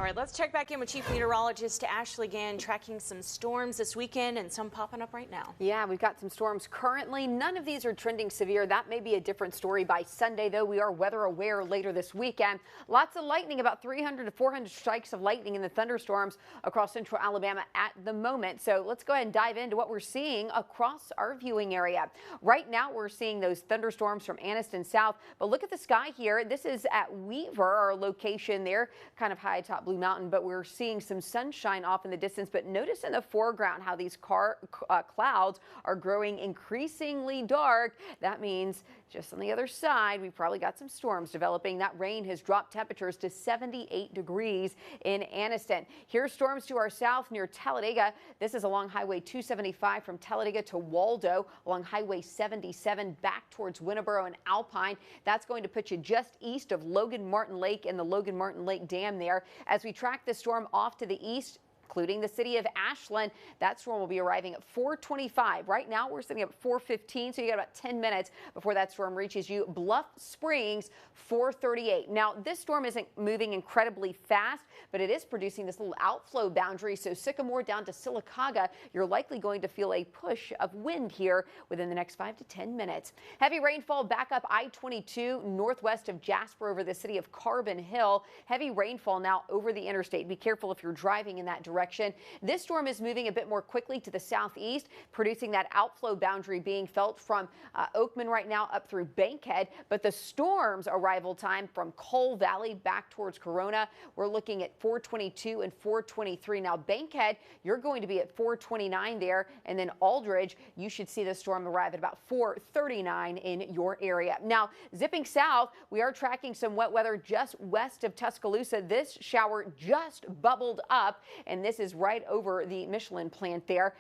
All right, let's check back in with Chief Meteorologist Ashley Gann, tracking some storms this weekend and some popping up right now. Yeah, we've got some storms currently. None of these are trending severe. That may be a different story by Sunday, though. We are weather aware later this weekend. Lots of lightning, about 300 to 400 strikes of lightning in the thunderstorms across central Alabama at the moment. So let's go ahead and dive into what we're seeing across our viewing area. Right now, we're seeing those thunderstorms from Anniston south. But look at the sky here. This is at Weaver, our location there, kind of high atop Blue Mountain, but we're seeing some sunshine off in the distance. But notice in the foreground how these clouds are growing increasingly dark. That means just on the other side, we've probably got some storms developing. That rain has dropped temperatures to 78 degrees in Anniston. Here's storms to our south near Talladega. This is along Highway 275 from Talladega to Waldo, along Highway 77 back towards Winneboro and Alpine. That's going to put you just east of Logan Martin Lake and the Logan Martin Lake Dam there. As we track the storm off to the east, including the city of Ashland, that storm will be arriving at 4:25. Right now, we're sitting at 4:15, so you got about 10 minutes before that storm reaches you. Bluff Springs, 4:38. Now, this storm isn't moving incredibly fast, but it is producing this little outflow boundary. So Sycamore down to Sylacauga, you're likely going to feel a push of wind here within the next 5 to 10 minutes. Heavy rainfall back up I-22 northwest of Jasper over the city of Carbon Hill. Heavy rainfall now over the interstate. Be careful if you're driving in that direction. This storm is moving a bit more quickly to the southeast, producing that outflow boundary being felt from Oakman right now up through Bankhead. But the storm's arrival time from Cole Valley back towards Corona, we're looking at 4:22 and 4:23. Now, Bankhead, you're going to be at 4:29 there, and then Aldridge, you should see the storm arrive at about 4:39 in your area. Now, zipping south, we are tracking some wet weather just west of Tuscaloosa. This shower just bubbled up, and this is right over the Michelin plant there,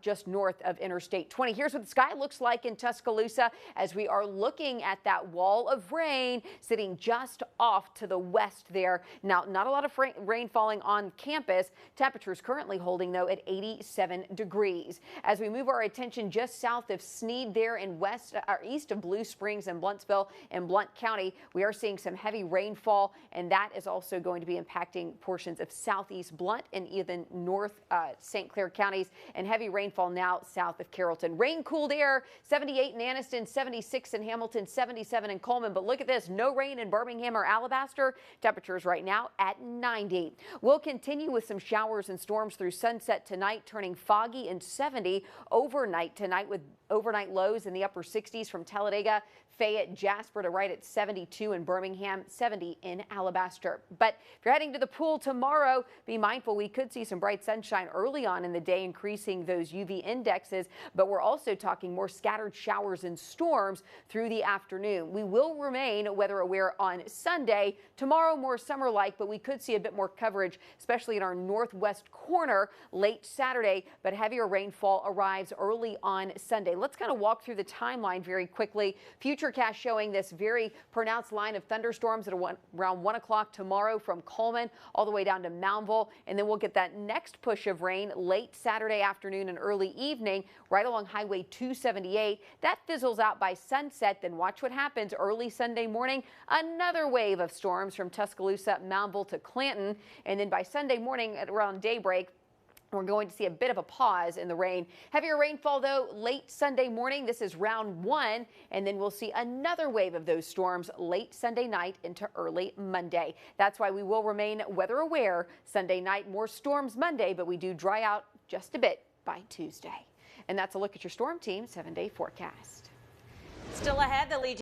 just north of Interstate 20. Here's what the sky looks like in Tuscaloosa as we are looking at that wall of rain sitting just off to the west there. Now, not a lot of rain falling on campus. Temperatures currently holding, though, at 87 degrees. As we move our attention just south of Sneed there in west or east of Blue Springs and Blountsville and Blount County, we are seeing some heavy rainfall, and that is also going to be impacting portions of southeast Blount and even north St. Clair counties, and heavy rainfall now south of Carrollton. Rain cooled air, 78 in Anniston, 76 in Hamilton, 77 in Coleman. But look at this, no rain in Birmingham or Alabaster. Temperatures right now at 90. We'll continue with some showers and storms through sunset tonight, turning foggy and 70 overnight tonight with overnight lows in the upper 60s from Talladega, Fayette, Jasper to right at 72 in Birmingham, 70 in Alabaster. But if you're heading to the pool tomorrow, be mindful we could see some bright sunshine early on in the day, increasing those UV indexes, but we're also talking more scattered showers and storms through the afternoon. We will remain weather aware on Sunday. Tomorrow more summer-like, but we could see a bit more coverage, especially in our northwest corner late Saturday, but heavier rainfall arrives early on Sunday. Let's kind of walk through the timeline very quickly. Futurecast showing this very pronounced line of thunderstorms at around 1 o'clock tomorrow from Coleman all the way down to Moundville, and then we'll get that next push of rain late Saturday afternoon and early evening right along Highway 278. That fizzles out by sunset. Then watch what happens early Sunday morning. Another wave of storms from Tuscaloosa, Moundville to Clanton, and then by Sunday morning at around daybreak, we're going to see a bit of a pause in the rain. Heavier rainfall, though, late Sunday morning. This is round one, and then we'll see another wave of those storms late Sunday night into early Monday. That's why we will remain weather aware Sunday night. More storms Monday, but we do dry out just a bit by Tuesday. And that's a look at your Storm Team 7-day forecast. Still ahead, the Legion